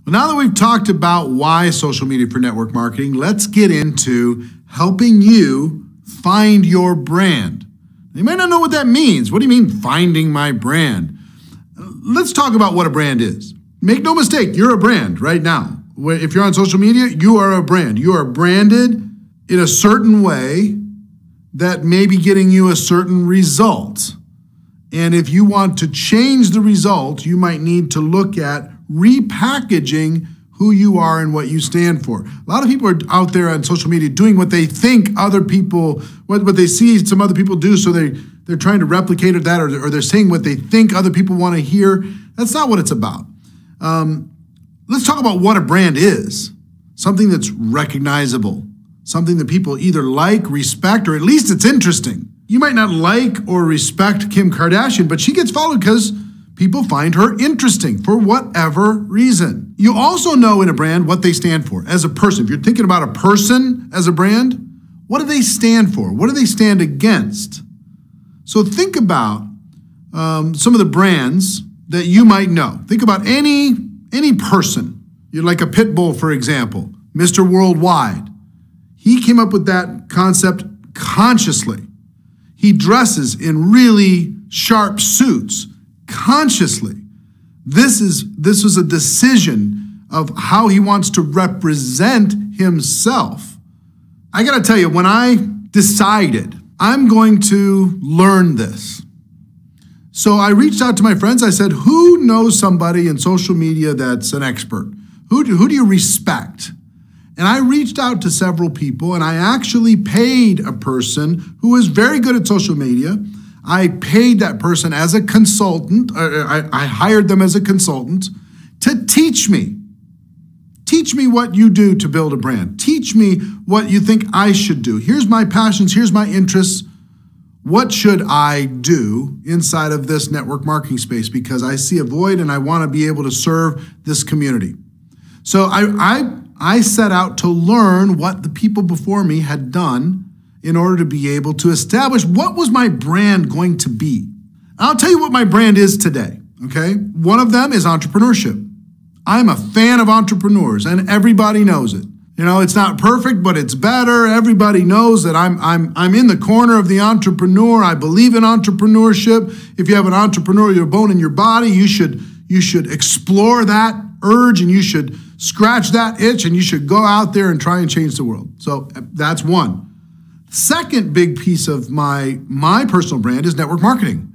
Well, now that we've talked about why social media for network marketing, let's get into helping you find your brand. You might not know what that means. What do you mean, finding my brand? Let's talk about what a brand is. Make no mistake, you're a brand right now. If you're on social media, you are a brand. You are branded in a certain way that may be getting you a certain result. And if you want to change the result, you might need to look at repackaging who you are and what you stand for. A lot of people are out there on social media doing what they think other people, what they see some other people do, so they're trying to replicate that, or they're saying what they think other people want to hear. That's not what it's about. Let's talk about what a brand is. Something that's recognizable, something that people either like, respect, or at least it's interesting. You might not like or respect Kim Kardashian, but she gets followed because people find her interesting for whatever reason. You also know in a brand what they stand for as a person. If you're thinking about a person as a brand, what do they stand for? What do they stand against? So think about some of the brands that you might know. Think about any person. You're like a pit bull, for example, Mr. Worldwide. He came up with that concept consciously. He dresses in really sharp suits consciously. This was a decision of how he wants to represent himself. I gotta tell you, when I decided I'm going to learn this, so I reached out to my friends. I said, who knows somebody in social media that's an expert? Who do you respect? And I reached out to several people, and I actually paid a person who is very good at social media. I paid that person as a consultant. I hired them as a consultant to teach me. Teach me what you do to build a brand. Teach me what you think I should do. Here's my passions. Here's my interests. What should I do inside of this network marketing space? Because I see a void and I want to be able to serve this community. So I set out to learn what the people before me had done in order to be able to establish what was my brand going to be. I'll tell you what my brand is today, okay? One of them is entrepreneurship. I'm a fan of entrepreneurs, and everybody knows it. You know, it's not perfect, but it's better. Everybody knows that I'm in the corner of the entrepreneur. I believe in entrepreneurship. If you have an entrepreneurial bone in your body, you should explore that urge, and you should scratch that itch, and you should go out there and try and change the world. So that's one. Second big piece of my personal brand is network marketing.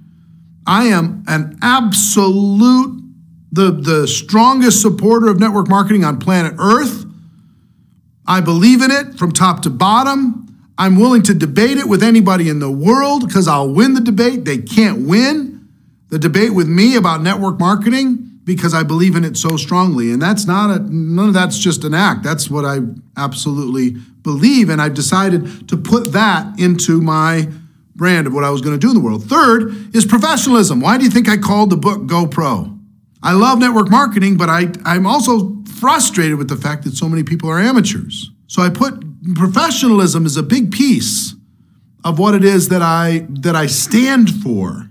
I am an absolute, the strongest supporter of network marketing on planet Earth. I believe in it from top to bottom. I'm willing to debate it with anybody in the world because I'll win the debate. They can't win the debate with me about network marketing because I believe in it so strongly. And that's none of that's just an act. That's what I absolutely believe. And I've decided to put that into my brand of what I was going to do in the world. Third is professionalism. Why do you think I called the book Go Pro? I love network marketing, but I'm also frustrated with the fact that so many people are amateurs. So I put professionalism as a big piece of what it is that I stand for,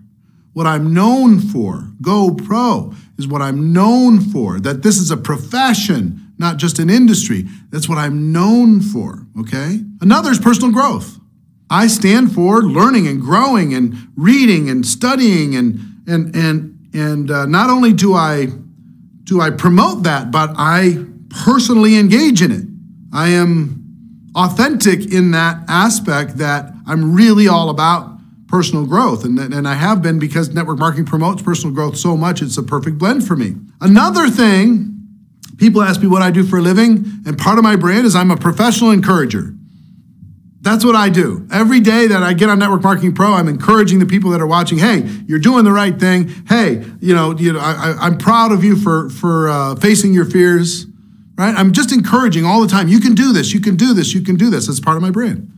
what I'm known for. Go Pro is what I'm known for, that this is a profession, not just an industry. That's what I'm known for, okay? Another is personal growth. I stand for learning and growing and reading and studying and not only do I promote that, but I personally engage in it. I am authentic in that aspect that I'm really all about personal growth. And I have been because network marketing promotes personal growth so much, it's a perfect blend for me. Another thing, people ask me what I do for a living, and part of my brand is I'm a professional encourager. That's what I do. Every day that I get on Network Marketing Pro, I'm encouraging the people that are watching, hey, you're doing the right thing. Hey, I'm proud of you for facing your fears, right? I'm just encouraging all the time. You can do this, you can do this, you can do this. That's part of my brand.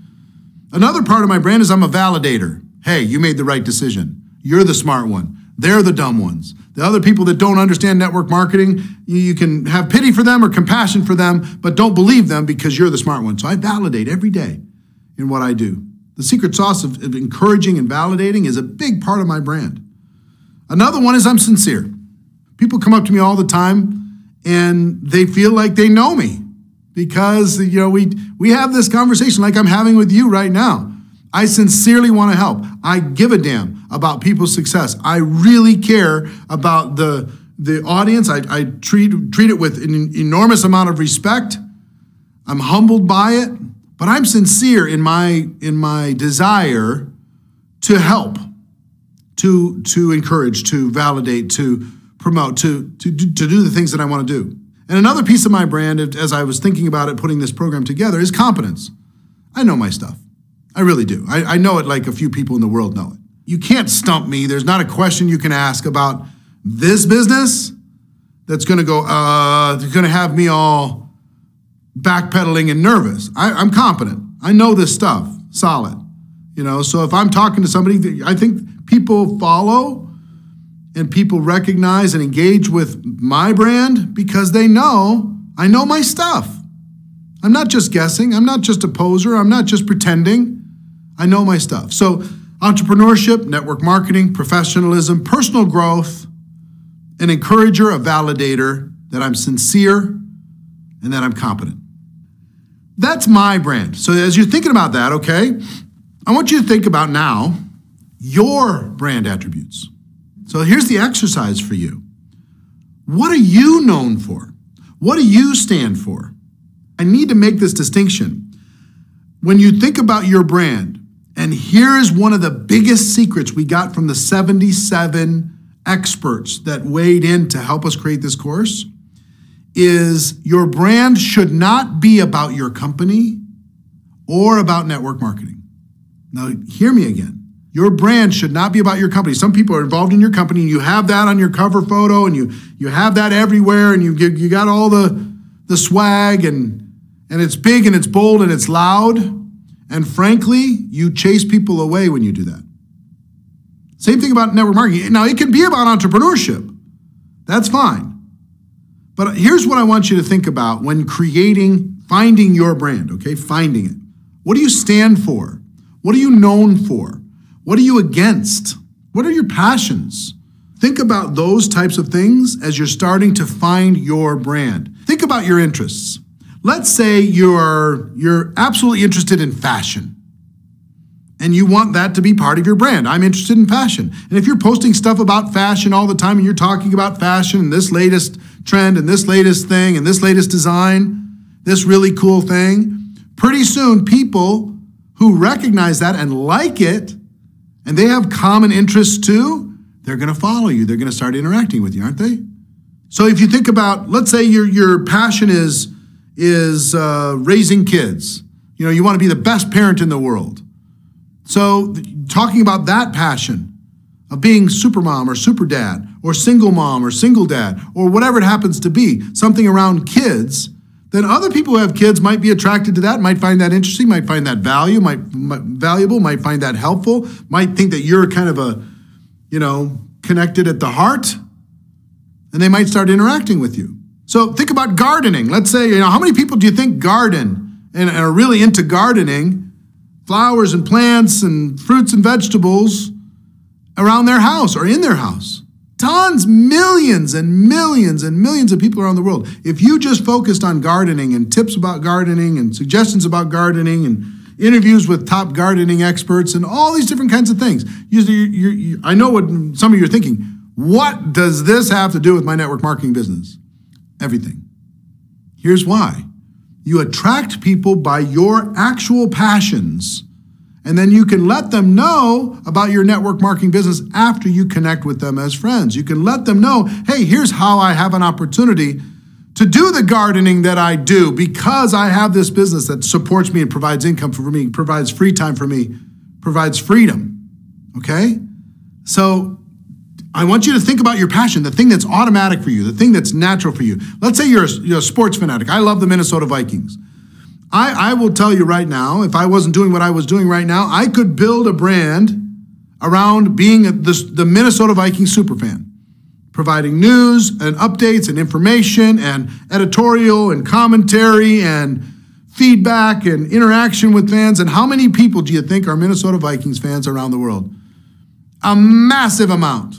Another part of my brand is I'm a validator. Hey, you made the right decision. You're the smart one. They're the dumb ones. The other people that don't understand network marketing, you can have pity for them or compassion for them, but don't believe them because you're the smart one. So I validate every day in what I do. The secret sauce of encouraging and validating is a big part of my brand. Another one is I'm sincere. People come up to me all the time and they feel like they know me because, we have this conversation like I'm having with you right now. I sincerely want to help. I give a damn about people's success. I really care about the audience. I treat it with an enormous amount of respect. I'm humbled by it, but I'm sincere in my desire to help, to encourage, to validate, to promote, to do the things that I want to do. And another piece of my brand, as I was thinking about it, putting this program together, is competence. I know my stuff. I really do. I know it like a few people in the world know it. You can't stump me. There's not a question you can ask about this business that's going to going to have me all backpedaling and nervous. I'm competent. I know this stuff, solid. So if I'm talking to somebody, I think people follow and people recognize and engage with my brand because I know my stuff. I'm not just guessing. I'm not just a poser. I'm not just pretending. I know my stuff. So entrepreneurship, network marketing, professionalism, personal growth, an encourager, a validator, that I'm sincere and that I'm competent. That's my brand. So as you're thinking about that, okay, I want you to think about now your brand attributes. So here's the exercise for you. What are you known for? What do you stand for? I need to make this distinction. When you think about your brand, and here is one of the biggest secrets we got from the 77 experts that weighed in to help us create this course, is your brand should not be about your company or about network marketing. Now, hear me again. Your brand should not be about your company. Some people are involved in your company, and you have that on your cover photo, and you have that everywhere, and you got all the swag, and it's big, and it's bold, and it's loud. And frankly, you chase people away when you do that. Same thing about network marketing. Now, it can be about entrepreneurship. That's fine. But here's what I want you to think about when finding your brand, okay? Finding it. What do you stand for? What are you known for? What are you against? What are your passions? Think about those types of things as you're starting to find your brand. Think about your interests. Let's say you're absolutely interested in fashion and you want that to be part of your brand. I'm interested in fashion. And if you're posting stuff about fashion all the time and you're talking about fashion and this latest trend and this latest thing and this latest design, this really cool thing, pretty soon people who recognize that and like it and they have common interests too, they're going to follow you. They're going to start interacting with you, aren't they? So if you think about, let's say your passion is raising kids. You want to be the best parent in the world. So talking about that passion of being super mom or super dad or single mom or single dad or whatever it happens to be, something around kids, then other people who have kids might be attracted to that, might find that interesting, might find that valuable, might find that helpful, might think that you're kind of connected at the heart, and they might start interacting with you. So think about gardening. Let's say, how many people do you think garden and are really into gardening, flowers and plants and fruits and vegetables around their house or in their house? Tons, millions and millions and millions of people around the world. If you just focused on gardening and tips about gardening and suggestions about gardening and interviews with top gardening experts and all these different kinds of things, I know what some of you are thinking. What does this have to do with my network marketing business? Everything. Here's why. You attract people by your actual passions, and then you can let them know about your network marketing business after you connect with them as friends. You can let them know, hey, here's how I have an opportunity to do the gardening that I do because I have this business that supports me and provides income for me, provides free time for me, provides freedom, okay? So I want you to think about your passion, the thing that's automatic for you, the thing that's natural for you. Let's say you're a sports fanatic. I love the Minnesota Vikings. I will tell you right now, if I wasn't doing what I was doing right now, I could build a brand around being the Minnesota Vikings superfan, providing news and updates and information and editorial and commentary and feedback and interaction with fans. And how many people do you think are Minnesota Vikings fans around the world? A massive amount.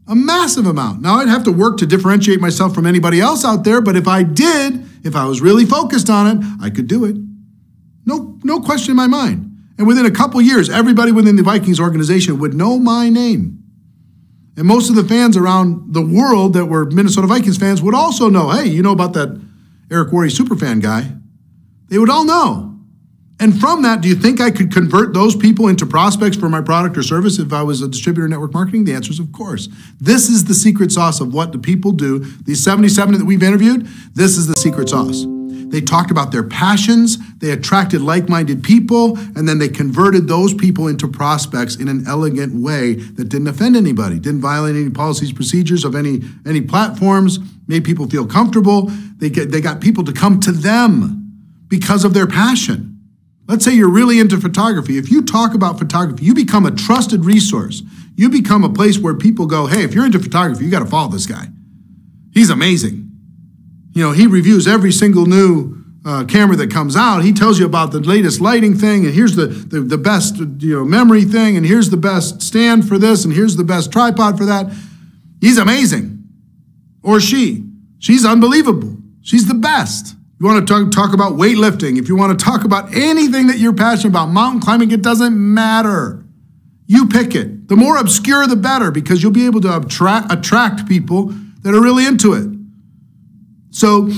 A massive amount. Now, I'd have to work to differentiate myself from anybody else out there, but if I was really focused on it, I could do it. No question in my mind. And within a couple years, everybody within the Vikings organization would know my name. And most of the fans around the world that were Minnesota Vikings fans would also know, hey, you know about that Eric Worre superfan guy? They would all know. And from that, do you think I could convert those people into prospects for my product or service if I was a distributor of network marketing? The answer is of course. This is the secret sauce of what the people do. These 77 that we've interviewed, this is the secret sauce. They talked about their passions, they attracted like-minded people, and then they converted those people into prospects in an elegant way that didn't offend anybody, didn't violate any policies, procedures of any platforms, made people feel comfortable. They got people to come to them because of their passion. Let's say you're really into photography. If you talk about photography, you become a trusted resource. You become a place where people go, hey, if you're into photography, you got to follow this guy. He's amazing. You know, he reviews every single new camera that comes out. He tells you about the latest lighting thing, and here's the best memory thing, and here's the best stand for this, and here's the best tripod for that. He's amazing. Or she's unbelievable. She's the best. You want to talk about weightlifting, if you want to talk about anything that you're passionate about, mountain climbing, it doesn't matter. You pick it. The more obscure, the better, because you'll be able to attract people that are really into it. So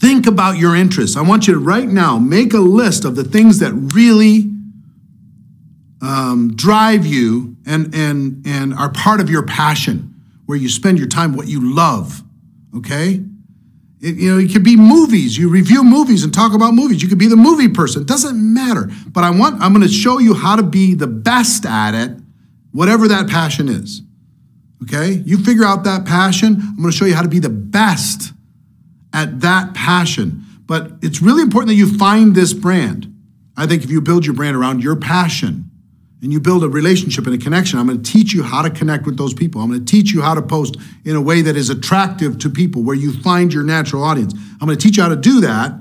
think about your interests. I want you to right now make a list of the things that really drive you and are part of your passion, where you spend your time, what you love, okay? It could be movies. You review movies and talk about movies. You could be the movie person. It doesn't matter. But I'm going to show you how to be the best at it, whatever that passion is. Okay? You figure out that passion. I'm going to show you how to be the best at that passion. But it's really important that you find this brand. I think if you build your brand around your passion and you build a relationship and a connection, I'm going to teach you how to connect with those people. I'm going to teach you how to post in a way that is attractive to people, where you find your natural audience. I'm going to teach you how to do that,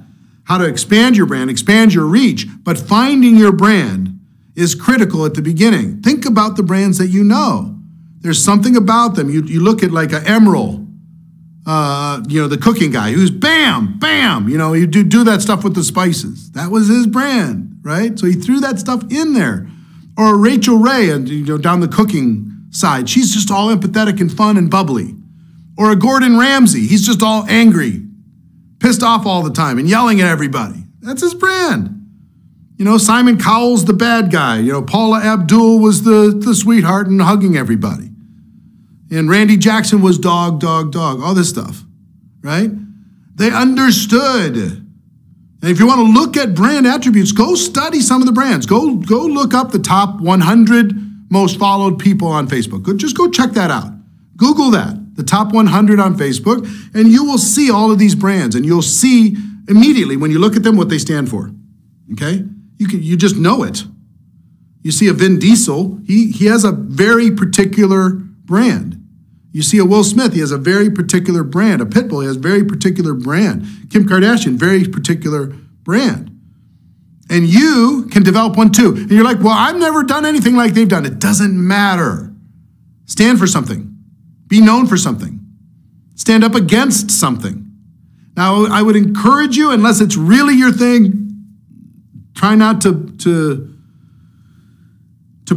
how to expand your brand, expand your reach. But finding your brand is critical at the beginning. Think about the brands that you know. There's something about them. You look at like an Emerald, the cooking guy who's bam, bam, you do that stuff with the spices. That was his brand, right? So he threw that stuff in there. Or Rachel Ray, down the cooking side. She's just all empathetic and fun and bubbly. Or a Gordon Ramsay. He's just all angry, pissed off all the time and yelling at everybody. That's his brand. Simon Cowell's the bad guy. Paula Abdul was the sweetheart and hugging everybody. And Randy Jackson was dog, dog, dog. All this stuff, right? They understood. And if you want to look at brand attributes, go study some of the brands. Go look up the top 100 most followed people on Facebook. Just go check that out. Google that, the top 100 on Facebook, and you will see all of these brands, and you'll see immediately when you look at them what they stand for. Okay? You just know it. You see a Vin Diesel, he has a very particular brand. You see a Will Smith, he has a very particular brand. A Pitbull, he has a very particular brand. Kim Kardashian, very particular brand. And you can develop one too. And you're like, well, I've never done anything like they've done. It doesn't matter. Stand for something. Be known for something. Stand up against something. Now, I would encourage you, unless it's really your thing, try not to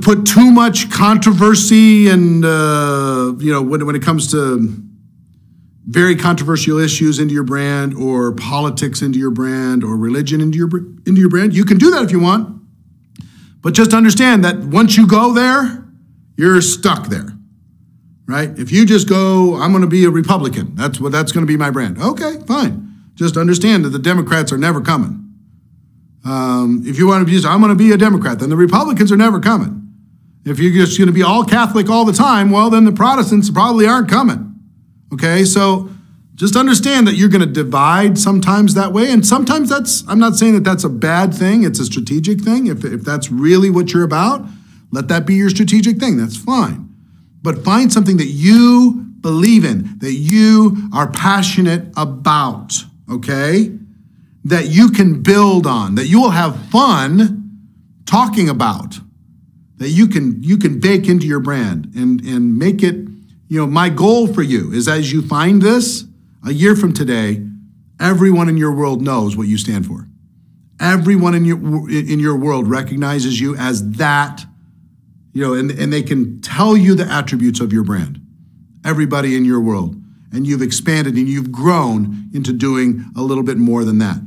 put too much controversy and, when it comes to very controversial issues into your brand, or politics into your brand, or religion into your brand. You can do that if you want, but just understand that once you go there, you're stuck there, right? If you just go, I'm going to be a Republican. That's going to be my brand. Okay, fine. Just understand that the Democrats are never coming. If you want to be, I'm going to be a Democrat, then the Republicans are never coming. If you're just going to be all Catholic all the time, well, then the Protestants probably aren't coming. Okay, so just understand that you're going to divide sometimes that way. And sometimes I'm not saying that that's a bad thing. It's a strategic thing. If that's really what you're about, let that be your strategic thing. That's fine. But find something that you believe in, that you are passionate about, okay? That you can build on, that you will have fun talking about, that you can bake into your brand and make it My goal for you is as you find this, a year from today, everyone in your world knows what you stand for. Everyone in your world recognizes you as that, and they can tell you the attributes of your brand. Everybody in your world. And you've expanded and you've grown into doing a little bit more than that.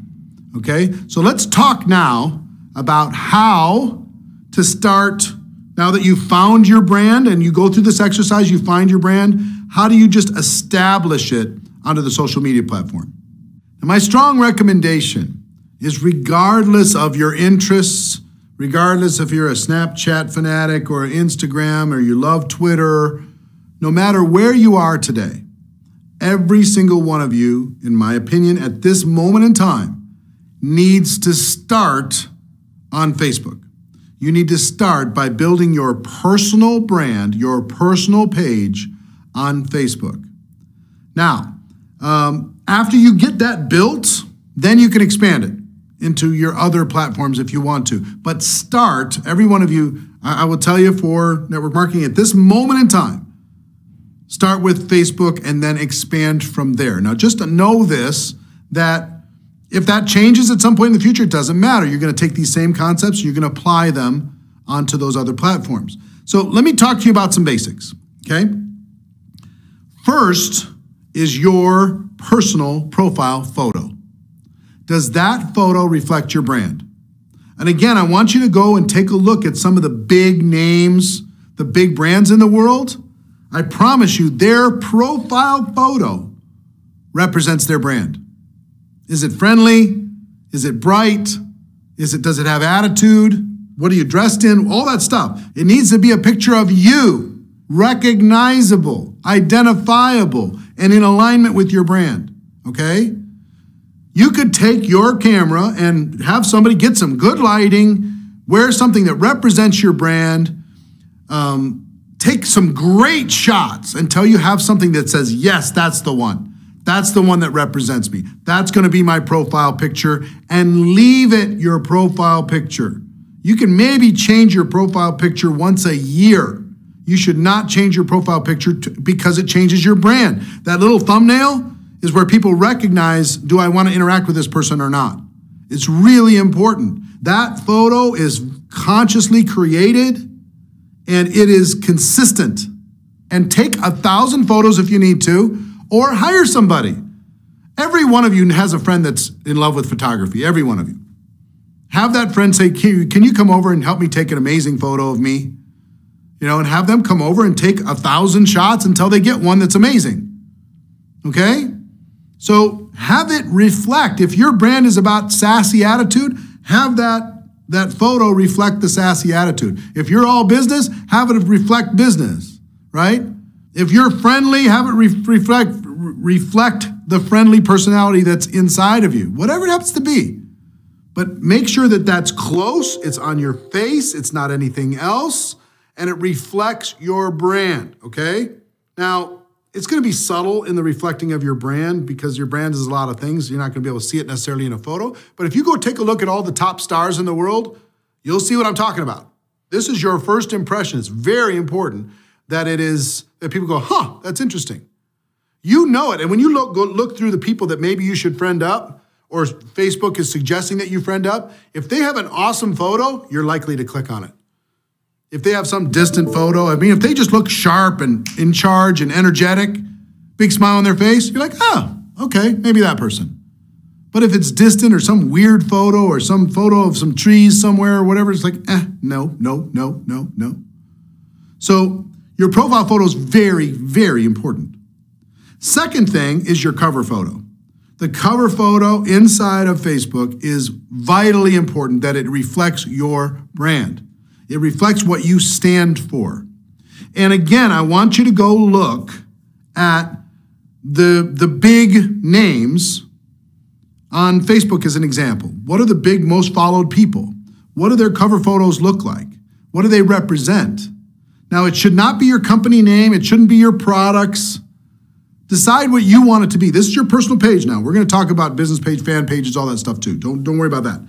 Okay? So let's talk now about how to start. Now that you've found your brand and you go through this exercise, you find your brand, how do you just establish it onto the social media platform? And my strong recommendation is, regardless of your interests, regardless if you're a Snapchat fanatic or Instagram or you love Twitter, no matter where you are today, every single one of you, in my opinion, at this moment in time, needs to start on Facebook. You need to start by building your personal brand, your personal page on Facebook. Now, after you get that built, then you can expand it into your other platforms if you want to. But start, every one of you, I will tell you for network marketing at this moment in time, start with Facebook and then expand from there. Now, just to know this, that if that changes at some point in the future, it doesn't matter. You're going to take these same concepts, you're going to apply them onto those other platforms. So let me talk to you about some basics, okay? First is your personal profile photo. Does that photo reflect your brand? And again, I want you to go and take a look at some of the big names, the big brands in the world. I promise you, their profile photo represents their brand. Is it friendly? Is it bright? Does it have attitude? What are you dressed in? All that stuff. It needs to be a picture of you, recognizable, identifiable, and in alignment with your brand, okay? You could take your camera and have somebody get some good lighting, wear something that represents your brand, take some great shots until you have something that says, yes, that's the one. That's the one that represents me. That's going to be my profile picture, and leave it your profile picture. You can maybe change your profile picture once a year. You should not change your profile picture because it changes your brand. That little thumbnail is where people recognize, do I want to interact with this person or not? It's really important. That photo is consciously created and it is consistent. And take 1,000 photos if you need to, or hire somebody. Every one of you has a friend that's in love with photography, every one of you. Have that friend say, can you come over and help me take an amazing photo of me? And have them come over and take 1,000 shots until they get one that's amazing. Okay? So have it reflect. If your brand is about sassy attitude, have that photo reflect the sassy attitude. If you're all business, have it reflect business, right? If you're friendly, have it reflect the friendly personality that's inside of you, whatever it happens to be. But make sure that that's close, it's on your face, it's not anything else, and it reflects your brand, okay? Now, it's going to be subtle in the reflecting of your brand because your brand is a lot of things. You're not going to be able to see it necessarily in a photo. But if you go take a look at all the top stars in the world, you'll see what I'm talking about. This is your first impression. It's very important that people go, huh, that's interesting. You know it. And when you go look through the people that maybe you should friend up, or Facebook is suggesting that you friend up, if they have an awesome photo, you're likely to click on it. If they have some distant photo, if they just look sharp and in charge and energetic, big smile on their face, you're like, oh, okay, maybe that person. But if it's distant or some weird photo or some photo of some trees somewhere or whatever, it's like, no. So your profile photo is very, very important. Second thing is your cover photo. The cover photo inside of Facebook is vitally important that it reflects your brand. It reflects what you stand for. And again, I want you to go look at the big names on Facebook as an example. What are the big, most followed people? What do their cover photos look like? What do they represent? Now, it should not be your company name. It shouldn't be your products. Decide what you want it to be. This is your personal page now. We're going to talk about business page, fan pages, all that stuff too. Don't worry about that.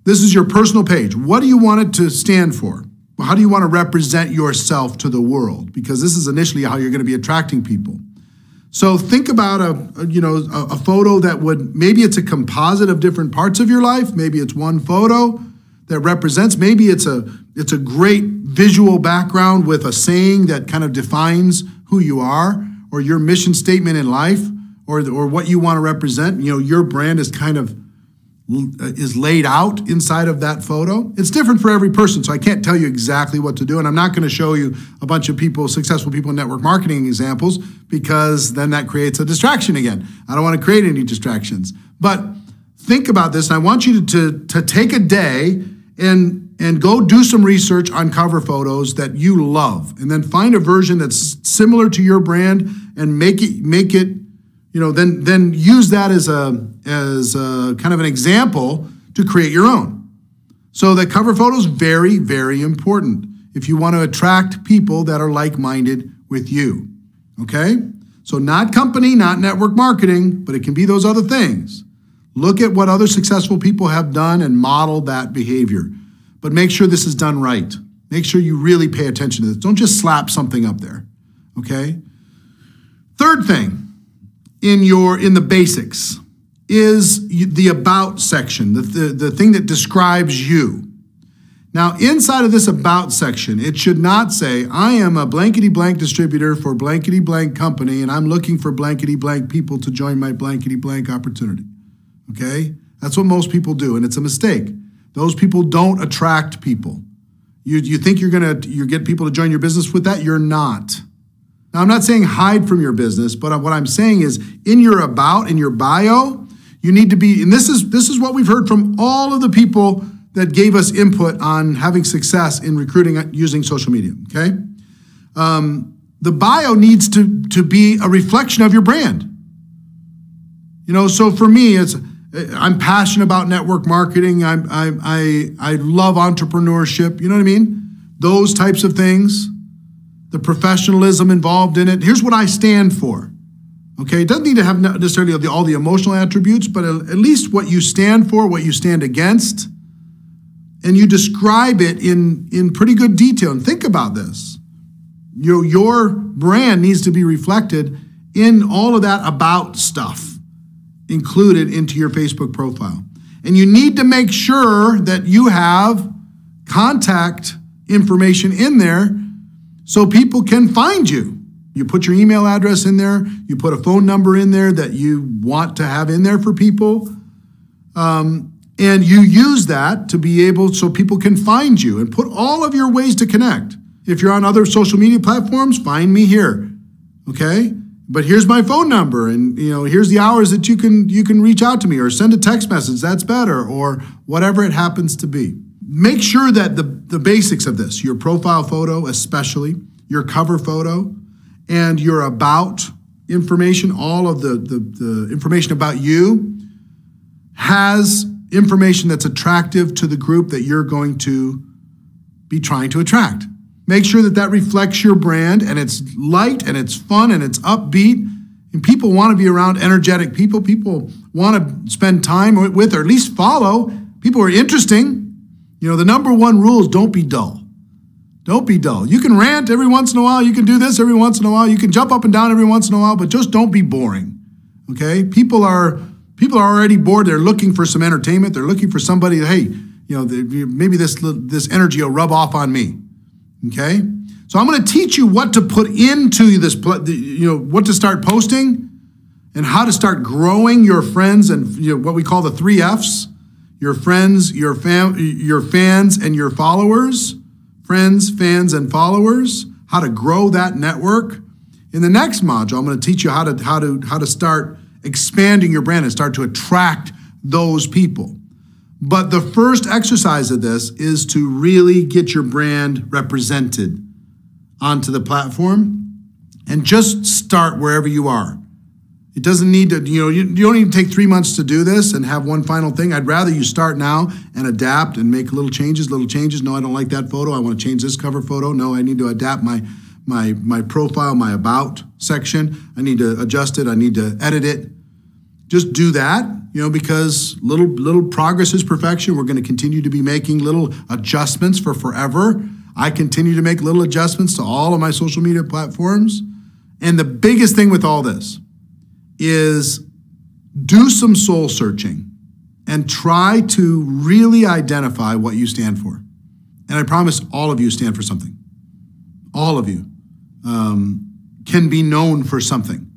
This is your personal page. What do you want it to stand for? how do you want to represent yourself to the world? Because this is initially how you're going to be attracting people. So think about a photo that would, maybe it's a composite of different parts of your life. Maybe it's one photo that represents, maybe it's a great visual background with a saying that kind of defines who you are, or your mission statement in life, or what you want to represent. Your brand is kind of is laid out inside of that photo. It's different for every person, so I can't tell you exactly what to do, and I'm not going to show you a bunch of successful people in network marketing examples, because then that creates a distraction again. I don't want to create any distractions. But think about this, and I want you to take a day and go do some research on cover photos that you love, and then find a version that's similar to your brand and make it. Then use that as a kind of an example to create your own. So the cover photo is very, very important if you want to attract people that are like-minded with you, okay? So not company, not network marketing, but it can be those other things. Look at what other successful people have done and model that behavior. But make sure this is done right. Make sure you really pay attention to this. Don't just slap something up there, okay? Third thing, in the basics is the about section, the thing that describes you. Now, inside of this about section, it should not say, I am a blankety blank distributor for blankety blank company, and I'm looking for blankety blank people to join my blankety blank opportunity. Okay? That's what most people do, and it's a mistake. Those people don't attract people. You think you get people to join your business with that? You're not. Now, I'm not saying hide from your business, but what I'm saying is in your bio, you need to be, and this is what we've heard from all of the people that gave us input on having success in recruiting using social media, okay? The bio needs to be a reflection of your brand. So for me, I'm passionate about network marketing. I love entrepreneurship, you know what I mean? Those types of things. The professionalism involved in it. Here's what I stand for. Okay, it doesn't need to have necessarily all the emotional attributes, but at least what you stand for, what you stand against, and you describe it in pretty good detail. And think about this. Your brand needs to be reflected in all of that about stuff included into your Facebook profile. And you need to make sure that you have contact information in there so people can find you. You put your email address in there. You put a phone number in there that you want to have in there for people. And you use that to be able so people can find you, and put all of your ways to connect. If you're on other social media platforms, find me here, okay? But here's my phone number, and here's the hours that you can reach out to me, or send a text message, that's better, or whatever it happens to be. Make sure that the basics of this, your profile photo especially, your cover photo, and your about information, all of the information about you, has information that's attractive to the group that you're going to be trying to attract. Make sure that reflects your brand, and it's light, and it's fun, and it's upbeat, and people want to be around energetic people. People want to spend time with, or at least follow, people who are interesting. The number one rule is don't be dull. Don't be dull. You can rant every once in a while. You can do this every once in a while. You can jump up and down every once in a while, but just don't be boring, okay? People are already bored. They're looking for some entertainment. They're looking for somebody, hey, maybe this energy will rub off on me, okay? So I'm going to teach you what to put into this, what to start posting and how to start growing your friends and what we call the 3 Fs. Your friends, your fans, and your followers. Friends, fans, and followers. How to grow that network. In the next module, I'm going to teach you how to start expanding your brand and start to attract those people. But the first exercise of this is to really get your brand represented onto the platform, and just start wherever you are. It doesn't need to, you don't even take 3 months to do this and have one final thing. I'd rather you start now and adapt and make little changes. No, I don't like that photo. I want to change this cover photo. No, I need to adapt my profile, my about section. I need to adjust it. I need to edit it. Just do that, because little progress is perfection. We're going to continue to be making little adjustments for forever. I continue to make little adjustments to all of my social media platforms. And the biggest thing with all this is do some soul searching and try to really identify what you stand for. And I promise all of you stand for something. All of you can be known for something.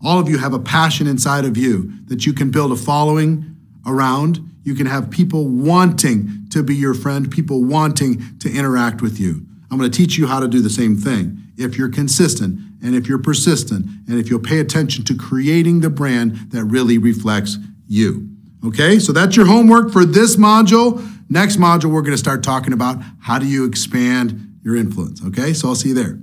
All of you have a passion inside of you that you can build a following around. You can have people wanting to be your friend, people wanting to interact with you. I'm going to teach you how to do the same thing if you're consistent and if you're persistent and if you'll pay attention to creating the brand that really reflects you. Okay, so that's your homework for this module. Next module, we're going to start talking about how do you expand your influence. Okay, so I'll see you there.